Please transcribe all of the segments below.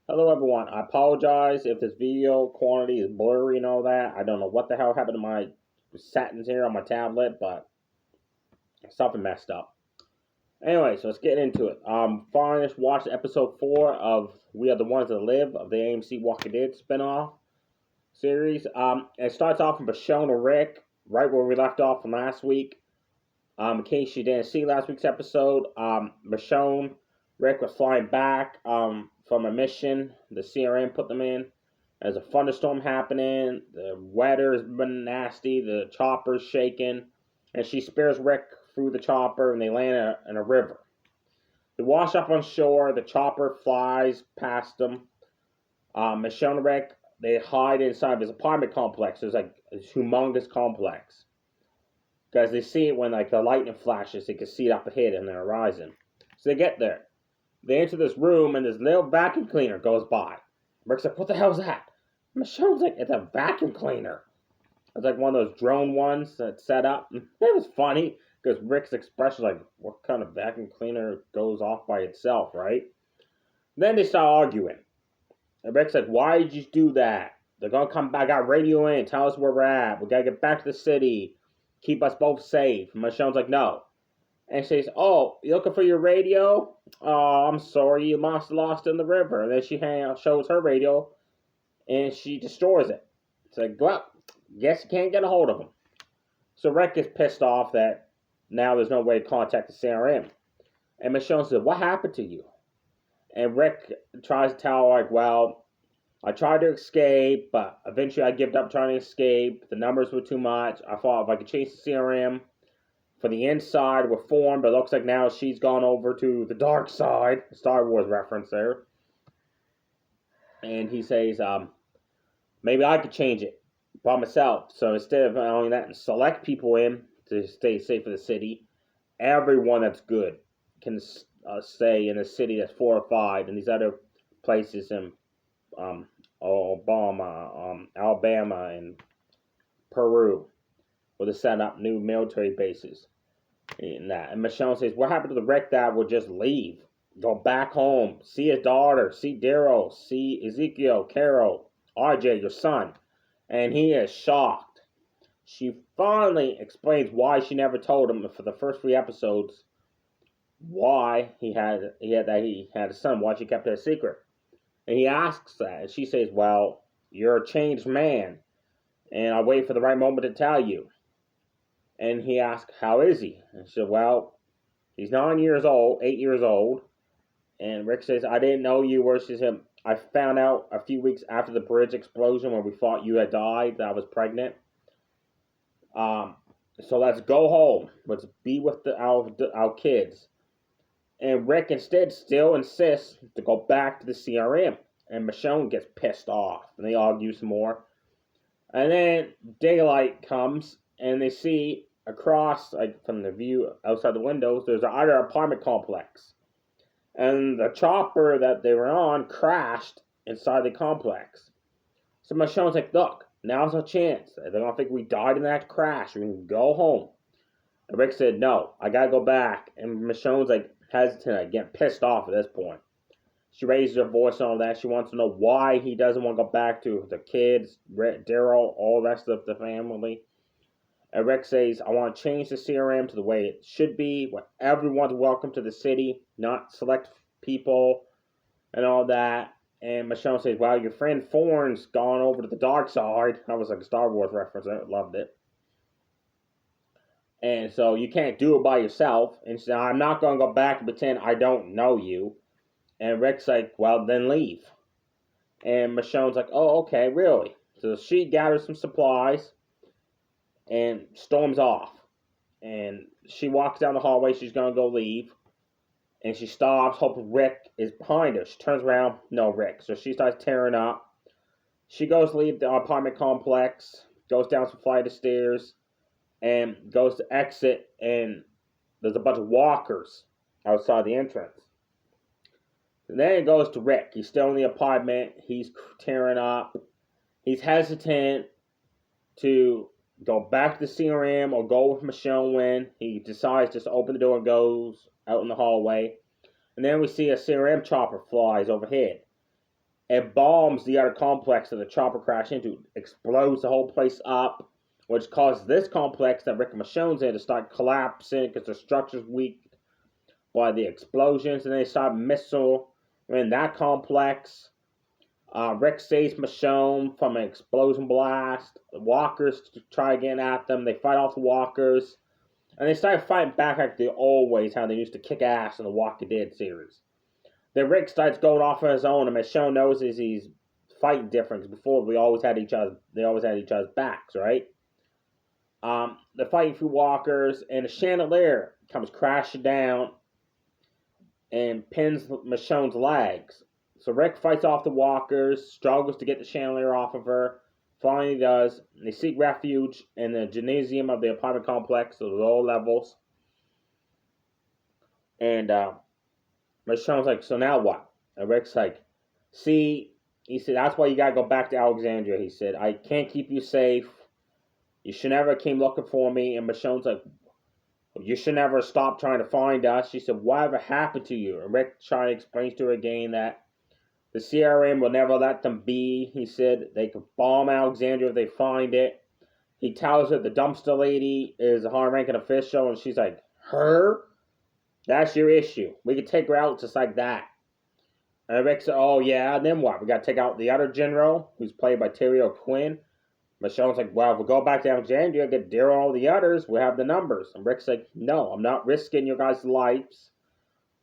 Hello everyone, I apologize if this video quality is blurry and all that. I don't know what the hell happened to my settings here on my tablet, but something messed up. Anyway, so let's get into it. Finally watched episode 4 of We Are the Ones That Live of the AMC Walking Dead spinoff series. It starts off with Michonne and Rick, right where we left off from last week. In case you didn't see last week's episode, Michonne, Rick was flying back from a mission the CRM put them in. There's a thunderstorm happening. The weather's been nasty. The chopper's shaking. And she spears Rick through the chopper and they land in a river. They wash up on shore. The chopper flies past them. Michonne and Rick, they hide inside this apartment complex. There's like a humongous complex. Because they see it when like the lightning flashes, they can see it up ahead in the horizon. So they get there. They enter this room and this little vacuum cleaner goes by. Rick's like, what the hell's that? Michonne's like, it's a vacuum cleaner. It's like one of those drone ones that's set up. It was funny because Rick's expression like, what kind of vacuum cleaner goes off by itself, right? Then they start arguing. And Rick's like, why did you do that? They're gonna come back, got radio in, tell us where we're at. We gotta get back to the city. Keep us both safe. And Michonne's like, no. And she says, oh, you looking for your radio? Oh, I'm sorry, you lost it in the river. And then she shows her radio, and she destroys it. It's like, well, guess you can't get a hold of them. So Rick gets pissed off that now there's no way to contact the CRM. And Michonne says, what happened to you? And Rick tries to tell her, like, well, I tried to escape, but eventually I gave up trying to escape. The numbers were too much. I thought if I could chase the CRM for the inside, we're formed, but it looks like now she's gone over to the dark side. Star Wars reference there. And he says, maybe I could change it by myself. So instead of allowing that and select people in to stay safe in the city, everyone that's good can stay in a city that's 4 or 5, and these other places in Alabama, and Peru, where they set up new military bases. And Michonne says, what happened to the Rick that would just leave? Go back home, see his daughter, see Daryl, see Ezekiel, Carol, RJ, your son. And he is shocked. She finally explains why she never told him for the first 3 episodes why he had a son, why she kept it a secret. And he asks that, and she says, well, you're a changed man, and I wait for the right moment to tell you. And he asks, how is he? And she said, well, he's 8 years old. And Rick says, I didn't know you were. She said, I found out a few weeks after the bridge explosion when we thought you had died that I was pregnant. So let's go home. Let's be with our kids. And Rick instead still insists to go back to the CRM. And Michonne gets pissed off. And they argue some more. And then daylight comes. And they see across, like from the view outside the windows, there's another apartment complex. And the chopper that they were on crashed inside the complex. So Michonne's like, look, now's our chance. They're going to think we died in that crash. We can go home. And Rick said, no, I got to go back. And Michonne's like hesitant, like, getting pissed off at this point. She raises her voice and all that. She wants to know why he doesn't want to go back to the kids, Daryl, all the rest of the family. And Rick says, I want to change the CRM to the way it should be, where everyone's welcome to the city, not select people and all that. And Michonne says, well, your friend Thorne's gone over to the dark side. That was like a Star Wars reference. I loved it. And so you can't do it by yourself. And she said, I'm not going to go back and pretend I don't know you. And Rick's like, well, then leave. And Michonne's like, oh, okay, really? So she gathers some supplies and storms off. And she walks down the hallway. She's going to go leave. And she stops, hoping Rick is behind her. She turns around, no Rick. So she starts tearing up. She goes to leave the apartment complex, goes down some flight of stairs, and goes to exit, and there's a bunch of walkers outside the entrance. And then it goes to Rick. He's still in the apartment. He's tearing up. He's hesitant to go back to the CRM or go with Michonne when he decides just to open the door and goes out in the hallway. And then we see a CRM chopper flies overhead. It bombs the other complex that the chopper crashed into, explodes the whole place up, which causes this complex that Rick Michonne's in to start collapsing because the structure's weak by the explosions, and they start missile in that complex. Rick saves Michonne from an explosion blast. The walkers try again at them. They fight off the walkers, and they start fighting back like the old ways, how they used to kick ass in the Walking Dead series. Then Rick starts going off on his own, and Michonne notices he's fighting different. Before they always had each other's backs, right? They're fighting through walkers, and the chandelier comes crashing down and pins Michonne's legs. So Rick fights off the walkers, struggles to get the chandelier off of her. Finally does. They seek refuge in the gymnasium of the apartment complex, the lower levels. And Michonne's like, so now what? And Rick's like, see, he said, that's why you gotta go back to Alexandria. He said, I can't keep you safe. You should never came looking for me. And Michonne's like, you should never stop trying to find us. She said, whatever happened to you? And Rick trying to explain to her again that the CRM will never let them be. He said they could bomb Alexandria if they find it. He tells her the dumpster lady is a high-ranking official, and she's like, her? That's your issue. We could take her out just like that. And Rick said, oh yeah, and then what? We got to take out the other general, who's played by Terry O'Quinn. Michonne's like, well, if we go back to Alexandria, get Daryl and all the others, we have the numbers. And Rick's like, no, I'm not risking your guys' lives,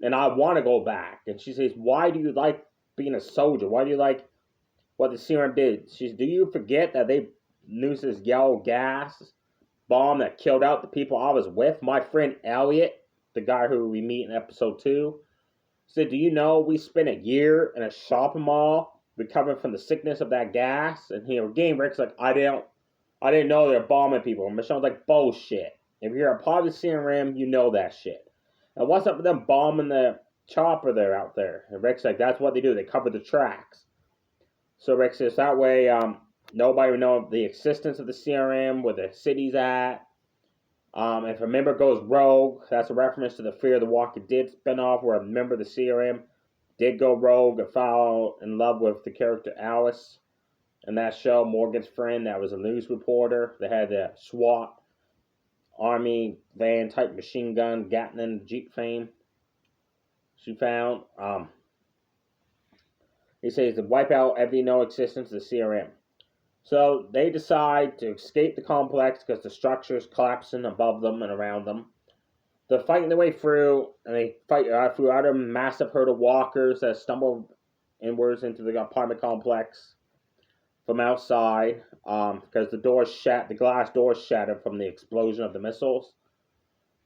and I want to go back. And she says, why do you like being a soldier? Why do you like what the CRM did? She says, do you forget that they used this yellow gas bomb that killed out the people I was with? My friend Elliot, the guy who we meet in episode 2, said, do you know we spent a year in a shopping mall recovering from the sickness of that gas? And here again, Rick's like, I didn't know they were bombing people. And Michonne's like, bullshit. If you're a part of the CRM, you know that shit. And what's up with them bombing the chopper there out there? And Rick's like, that's what they do. They cover the tracks. So Rick says, that way nobody would know the existence of the CRM, where the city's at. If a member goes rogue, that's a reference to the Fear the Walking Dead spinoff, where a member of the CRM did go rogue and fall in love with the character Alice. In that show, Morgan's friend that was a news reporter, they had the SWAT army van type machine gun, Gatling Jeep fame she found. He says to wipe out every known existence of the CRM. So they decide to escape the complex because the structure is collapsing above them and around them. They're fighting their way through, and they fight through other massive herd of walkers that stumble inwards into the apartment complex from outside because the glass doors shattered from the explosion of the missiles.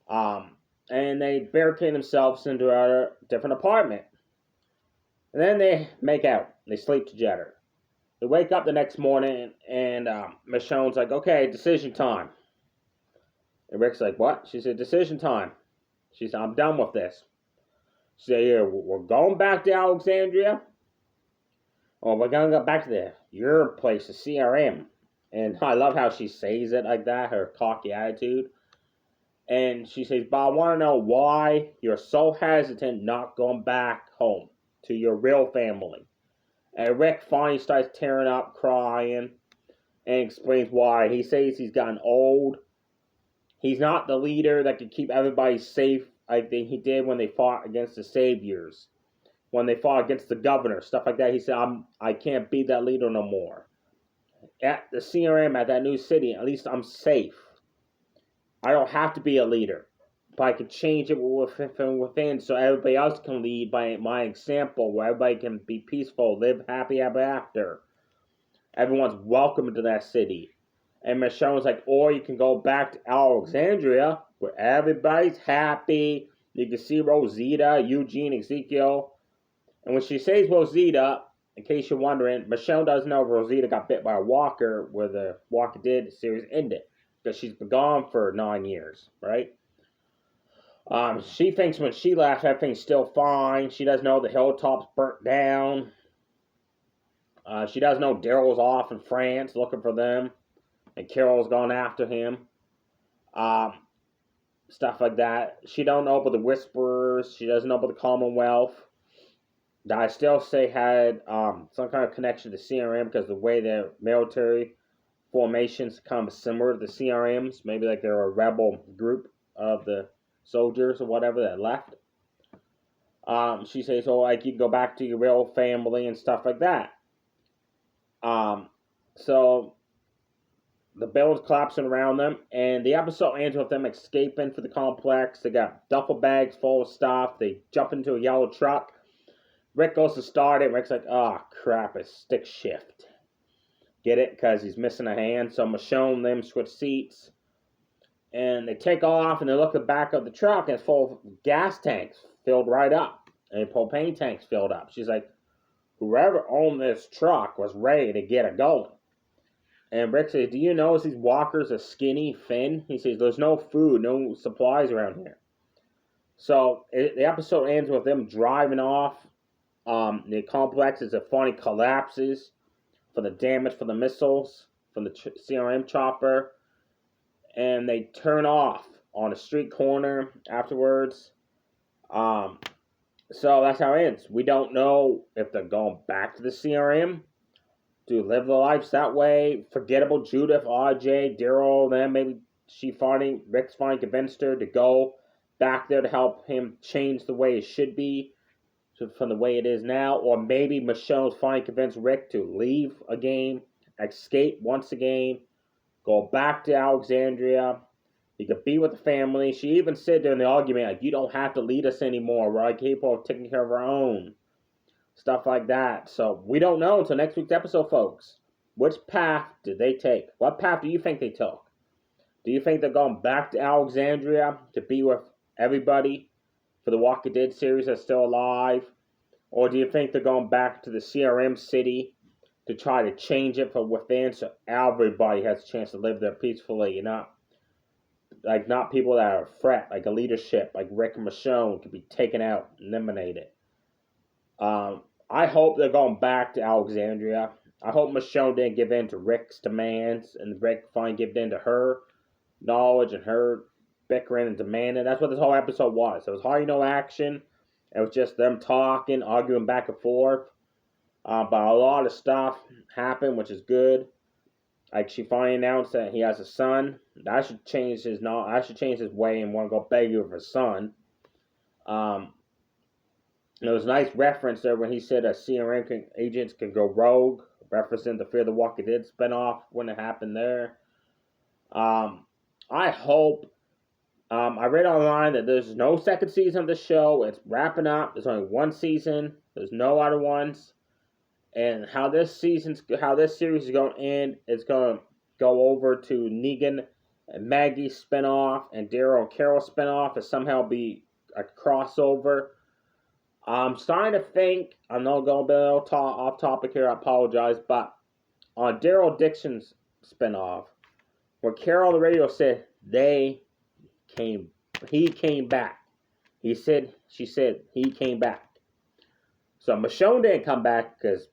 And they barricade themselves into a different apartment. And then they make out. They sleep together. They wake up the next morning, and Michonne's like, okay, decision time. And Rick's like, what? She said, decision time. She said, I'm done with this. She said, yeah, we're going back to Alexandria, or we're going to go back to your place, the CRM. And I love how she says it like that, her cocky attitude. And she says, but I want to know why you're so hesitant not going back home to your real family. And Rick finally starts tearing up, crying, and explains why. He says he's gotten old. He's not the leader that could keep everybody safe like he did when they fought against the Saviors, when they fought against the governor, stuff like that. He said, I can't be that leader no more. At the CRM, at that new city, at least I'm safe. I don't have to be a leader, but I can change it from within so everybody else can lead by my example, where everybody can be peaceful, live happy ever after. Everyone's welcome into that city. And Michonne's like, or you can go back to Alexandria, where everybody's happy. You can see Rosita, Eugene, Ezekiel. And when she says Rosita, in case you're wondering, Michonne doesn't know Rosita got bit by a walker where the Walking Dead series ended, because she's been gone for 9 years, right? She thinks when she left, everything's still fine. She doesn't know the hilltops burnt down. She doesn't know Daryl's off in France looking for them, and Carol's gone after him. Stuff like that. She don't know about the Whisperers. She doesn't know about the Commonwealth. that I still say had some kind of connection to CRM because the way their military formations kind of similar to the CRMs. Maybe like they're a rebel group of the soldiers or whatever that left. She says, "Oh, like you can go back to your real family and stuff like that." So the building's collapsing around them, and the episode ends with them escaping for the complex. They got duffel bags full of stuff. They jump into a yellow truck. Rick goes to start it. Rick's like, "Oh crap, it's stick shift." Get it? Because he's missing a hand. So Michonne and them switch seats. And they take off and they look at the back of the truck and it's full of gas tanks filled right up. And propane tanks filled up. She's like, whoever owned this truck was ready to get it going. And Rick says, do you notice these walkers are skinny, thin? He says, there's no food, no supplies around here. So the episode ends with them driving off. The complex is finally collapses for the damage from the missiles from the CRM chopper. And they turn off on a street corner afterwards. So that's how it ends. We don't know if they're going back to the CRM to live their lives that way. Forgettable Judith, RJ, Daryl, then maybe Rick's finally convinced her to go back there to help him change the way it should be from the way it is now. Or maybe Michonne's finally convinced Rick to leave a game, escape once again, go back to Alexandria. He could be with the family. She even said during the argument, like, you don't have to lead us anymore. We're capable of taking care of our own. Stuff like that. So we don't know until next week's episode, folks. Which path did they take? What path do you think they took? Do you think they're going back to Alexandria to be with everybody for the Walking Dead series that's still alive? Or do you think they're going back to the CRM city to try to change it from within so everybody has a chance to live there peacefully, not people that are a threat, like a leadership, like Rick and Michonne, could be taken out, eliminated. I hope they're going back to Alexandria. I hope Michonne didn't give in to Rick's demands, and Rick finally gave in to her knowledge and her bickering and demanding. That's what this whole episode was. It was hardly no action. It was just them talking, arguing back and forth. But a lot of stuff happened, which is good. Like she finally announced that he has a son. I should change his way and want to go beg with his son. There was a nice reference there when he said that CRM agents can go rogue, referencing the Fear the Walking Dead spinoff when it happened there. I hope. I read online that there's no second season of the show. It's wrapping up. There's only one season. There's no other ones. And how this series is going to end, it's going to go over to Negan and Maggie spinoff and Daryl and Carol spinoff and somehow be a crossover. I'm starting to think, I'm not going to be a little off topic here, I apologize, but on Daryl Dixon's spinoff, where Carol on the radio said he came back. She said he came back. So Michonne didn't come back because,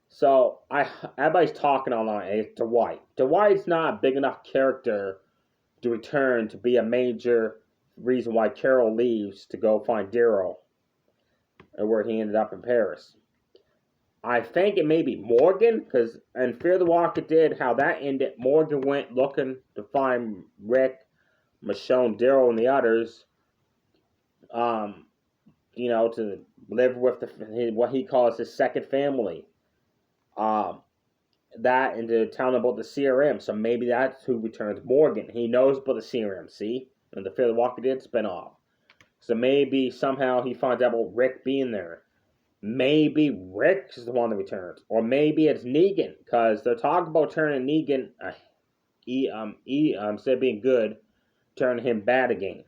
So everybody's talking online. It's Dwight. Dwight's not a big enough character to return to be a major reason why Carol leaves to go find Daryl, and where he ended up in Paris. I think it may be Morgan, because in Fear the Walking Dead, how that ended, Morgan went looking to find Rick, Michonne, Daryl, and the others, to live with what he calls his second family. That and to tell him about the CRM. So maybe that's who returns. Morgan. He knows about the CRM, see? And the Fear the Walking Dead spinoff. So maybe somehow he finds out about Rick being there. Maybe Rick is the one that returns. Or maybe it's Negan. Because they're talking about turning Negan, instead of being good, turning him bad again.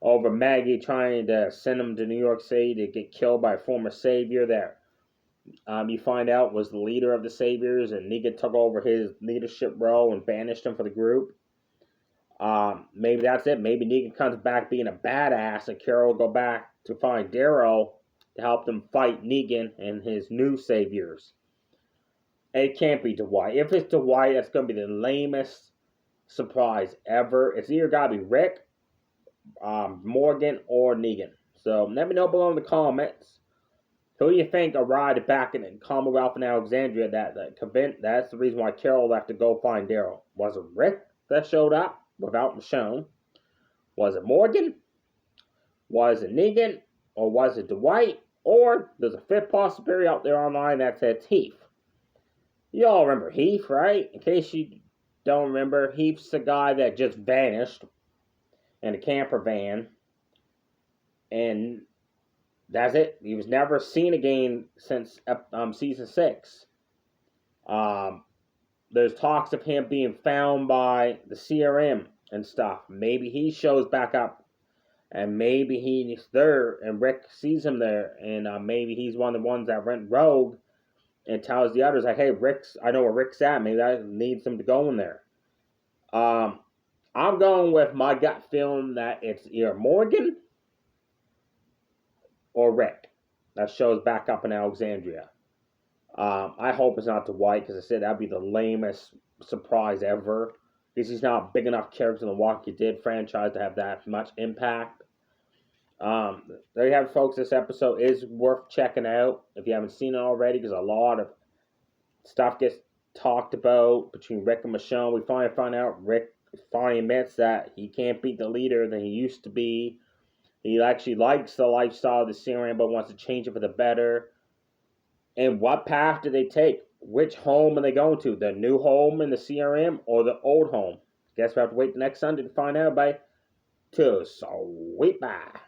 Over Maggie trying to send him to New York City to get killed by a former savior that you find out was the leader of the Saviors, and Negan took over his leadership role and banished him for the group. Maybe that's it. Maybe Negan comes back being a badass, and Carol will go back to find Daryl to help them fight Negan and his new Saviors. It can't be Dwight. If it's Dwight, that's going to be the lamest surprise ever. It's either got to be Rick, Morgan, or Negan. So let me know below in the comments. Who do you think arrived back in Commonwealth and Alexandria that's the reason why Carol left to go find Daryl? Was it Rick that showed up without Michonne? Was it Morgan? Was it Negan? Or was it Dwight? Or there's a fifth possibility out there online that says Heath. You all remember Heath, right? In case you don't remember, Heath's the guy that just vanished in a camper van. And that's it. He was never seen again since season 6. There's talks of him being found by the CRM and stuff. Maybe he shows back up, and maybe he's there, and Rick sees him there, and maybe he's one of the ones that went rogue and tells the others, like, hey, I know where Rick's at. Maybe I need him to go in there. I'm going with my gut feeling that it's either Morgan or Rick that shows back up in Alexandria. I hope it's not Dwight, because I said that'd be the lamest surprise ever. Because he's not a big enough character in the Walking Dead franchise to have that much impact. There you have it, folks. This episode is worth checking out if you haven't seen it already, because a lot of stuff gets talked about between Rick and Michonne. We finally find out Rick finally admits that he can't beat the leader that he used to be. He actually likes the lifestyle of the CRM, but wants to change it for the better. And what path do they take? Which home are they going to? The new home in the CRM or the old home? Guess we have to wait the next Sunday to find out, everybody. Sweet bye.